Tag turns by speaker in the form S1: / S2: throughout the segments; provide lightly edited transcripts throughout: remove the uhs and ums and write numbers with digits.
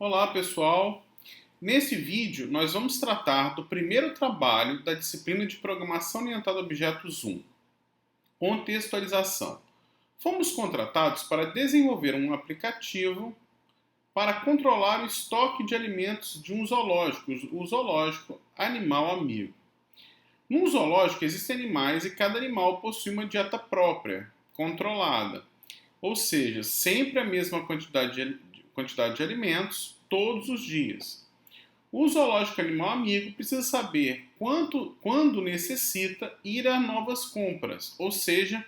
S1: Olá, pessoal! Nesse vídeo, nós vamos tratar do primeiro trabalho da disciplina de Programação Orientada a Objetos 1, Contextualização. Fomos contratados para desenvolver um aplicativo para controlar o estoque de alimentos de um zoológico, o zoológico Animal Amigo. Num zoológico existem animais e cada animal possui uma dieta própria, controlada, ou seja, sempre a mesma quantidade de alimentos todos os dias. O zoológico Animal Amigo precisa saber quando necessita ir a novas compras, ou seja,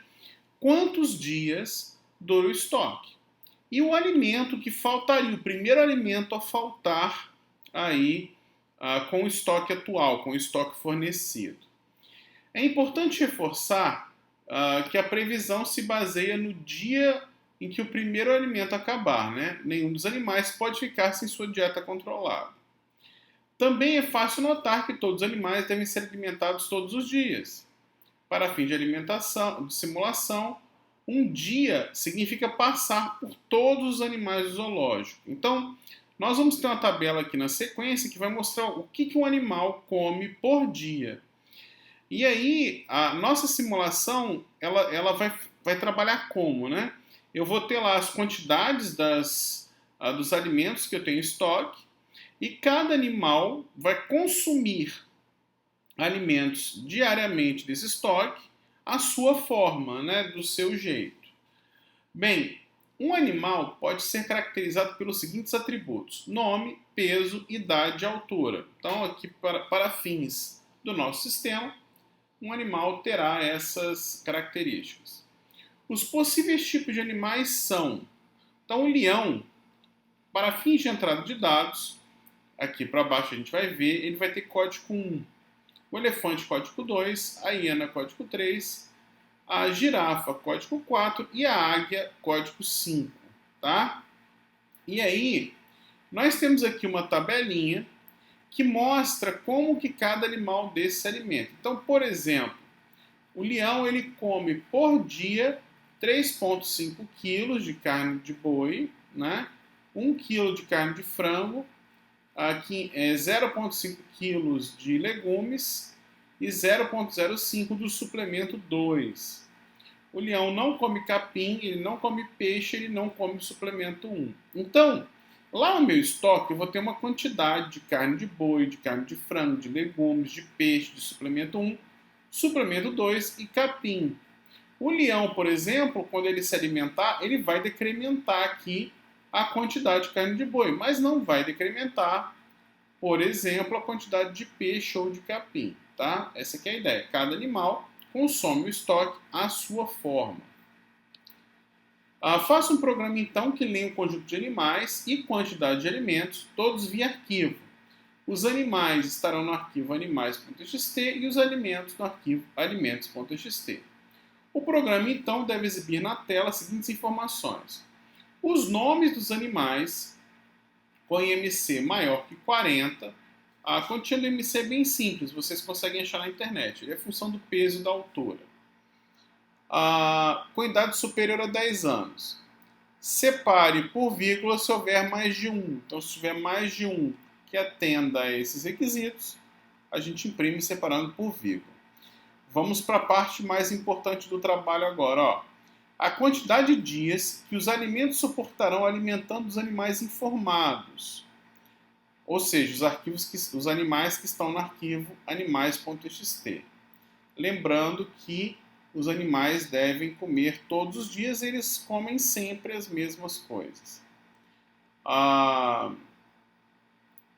S1: quantos dias dura o estoque. E o alimento que faltaria, o primeiro alimento a faltar aí com o estoque atual, com o estoque fornecido. É importante reforçar que a previsão se baseia no dia em que o primeiro alimento acabar, né? Nenhum dos animais pode ficar sem sua dieta controlada. Também é fácil notar que todos os animais devem ser alimentados todos os dias. Para fim de alimentação, de simulação, um dia significa passar por todos os animais do zoológico. Então, nós vamos ter uma tabela aqui na sequência que vai mostrar o que um animal come por dia. E aí, a nossa simulação, ela vai trabalhar como, né? Eu vou ter lá as quantidades dos alimentos que eu tenho em estoque e cada animal vai consumir alimentos diariamente desse estoque à sua forma, né, do seu jeito. Bem, um animal pode ser caracterizado pelos seguintes atributos: nome, peso, idade e altura. Então, aqui para fins do nosso sistema, um animal terá essas características. Os possíveis tipos de animais são, então, o leão, para fins de entrada de dados, aqui para baixo a gente vai ver, ele vai ter código 1. O elefante, código 2, a hiena, código 3, a girafa, código 4 e a águia, código 5. Tá? E aí, nós temos aqui uma tabelinha que mostra como que cada animal desse se alimenta. Então, por exemplo, o leão ele come por dia 3,5 kg de carne de boi, né? 1 kg de carne de frango, aqui é 0,5 kg de legumes e 0,05 do suplemento 2. O leão não come capim, ele não come peixe, ele não come suplemento 1. Então, lá no meu estoque eu vou ter uma quantidade de carne de boi, de carne de frango, de legumes, de peixe, de suplemento 1, suplemento 2 e capim. O leão, por exemplo, quando ele se alimentar, ele vai decrementar aqui a quantidade de carne de boi, mas não vai decrementar, por exemplo, a quantidade de peixe ou de capim. Tá? Essa aqui é a ideia. Cada animal consome o estoque à sua forma. Faça um programa, então, que leia um conjunto de animais e quantidade de alimentos, todos via arquivo. Os animais estarão no arquivo animais.txt e os alimentos no arquivo alimentos.txt. O programa, então, deve exibir na tela as seguintes informações: os nomes dos animais com IMC maior que 40. A continha do IMC é bem simples, vocês conseguem achar na internet. Ele é função do peso e da altura. Com idade superior a 10 anos. Separe por vírgula se houver mais de um. Então, se tiver mais de um que atenda a esses requisitos, a gente imprime separando por vírgula. Vamos para a parte mais importante do trabalho agora. Ó. A quantidade de dias que os alimentos suportarão alimentando os animais informados. Ou seja, os animais que estão no arquivo animais.txt. Lembrando que os animais devem comer todos os dias, eles comem sempre as mesmas coisas.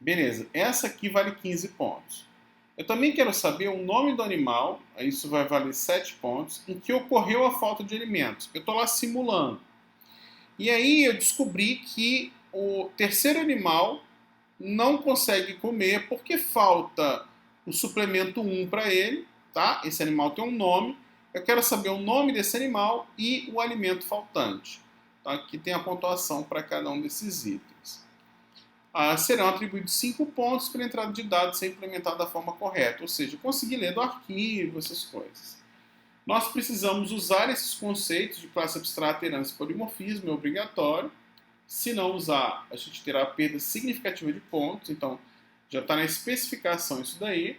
S1: Beleza, essa aqui vale 15 pontos. Eu também quero saber o nome do animal, isso vai valer 7 pontos, em que ocorreu a falta de alimentos. Eu estou lá simulando. E aí eu descobri que o terceiro animal não consegue comer porque falta o suplemento 1 para ele, tá? Esse animal tem um nome. Eu quero saber o nome desse animal e o alimento faltante. Tá? Aqui tem a pontuação para cada um desses itens. Serão atribuídos 5 pontos pela entrada de dados ser implementada da forma correta, ou seja, conseguir ler do arquivo, essas coisas. Nós precisamos usar esses conceitos de classe abstrata, herança e polimorfismo, é obrigatório. Se não usar, a gente terá perda significativa de pontos. Então, já está na especificação isso daí.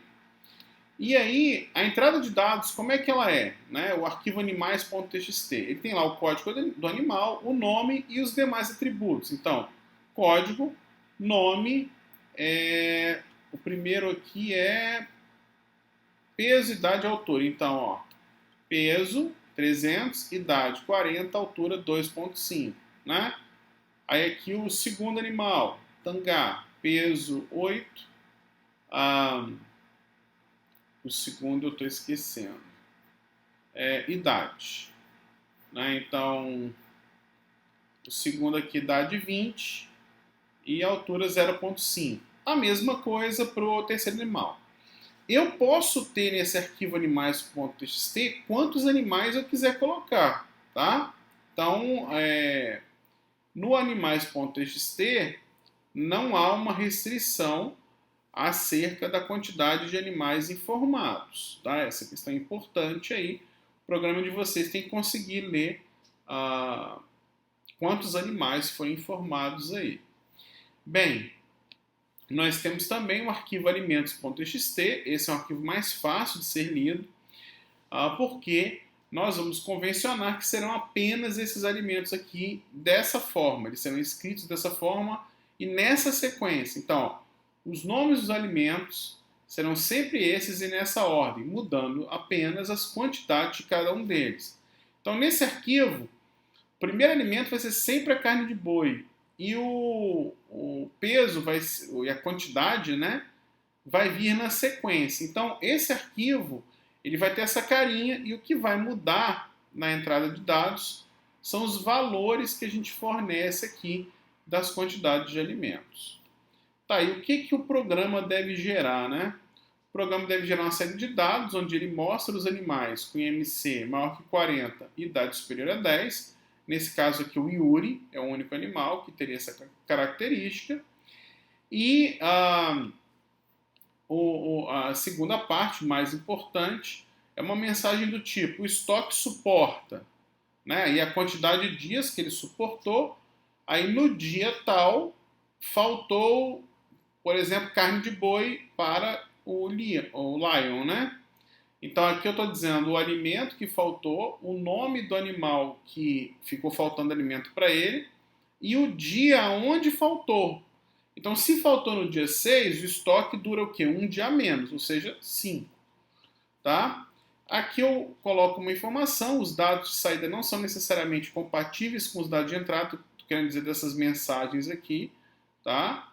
S1: E aí, a entrada de dados, como é que ela é? Né? O arquivo animais.txt. Ele tem lá o código do animal, o nome e os demais atributos. Então, código, nome, o primeiro aqui é peso, idade e altura. Então, ó, peso 300, idade 40, altura 2,5, né? Aí aqui o segundo animal, tangá, peso 8, o segundo eu estou esquecendo, idade, né? Então, o segundo aqui, idade 20 e altura 0,5. A mesma coisa para o terceiro animal. Eu posso ter nesse arquivo animais.txt quantos animais eu quiser colocar, tá? Então, no animais.txt não há uma restrição acerca da quantidade de animais informados, tá? Essa questão é importante aí. O programa de vocês tem que conseguir ler quantos animais foram informados aí. Bem, nós temos também o arquivo alimentos.txt. Esse é um arquivo mais fácil de ser lido, porque nós vamos convencionar que serão apenas esses alimentos aqui dessa forma. Eles serão escritos dessa forma e nessa sequência. Então, os nomes dos alimentos serão sempre esses e nessa ordem, mudando apenas as quantidades de cada um deles. Então, nesse arquivo, o primeiro alimento vai ser sempre a carne de boi. E o peso e a quantidade, né, vai vir na sequência. Então, esse arquivo ele vai ter essa carinha e o que vai mudar na entrada de dados são os valores que a gente fornece aqui das quantidades de alimentos. Tá, e o que o programa deve gerar, né? O programa deve gerar uma série de dados onde ele mostra os animais com IMC maior que 40 e idade superior a 10. Nesse caso aqui, o Yuri é o único animal que teria essa característica. E a segunda parte, mais importante, é uma mensagem do tipo: o estoque suporta, né? E a quantidade de dias que ele suportou. Aí no dia tal, faltou, por exemplo, carne de boi para o lion, né? Então aqui eu estou dizendo o alimento que faltou, o nome do animal que ficou faltando alimento para ele e o dia onde faltou. Então se faltou no dia 6, o estoque dura o quê? Um dia a menos, ou seja, 5. Tá? Aqui eu coloco uma informação, os dados de saída não são necessariamente compatíveis com os dados de entrada, estou querendo dizer dessas mensagens aqui, tá?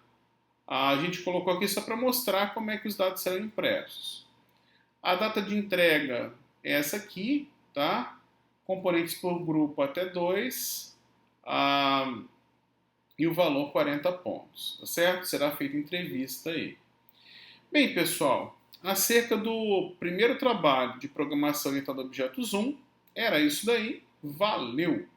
S1: A gente colocou aqui só para mostrar como é que os dados serão impressos. A data de entrega é essa aqui, tá? Componentes por grupo até 2, e o valor 40 pontos, tá certo? Será feita entrevista aí. Bem, pessoal, acerca do primeiro trabalho de programação orientada a objetos 1, era isso daí. Valeu!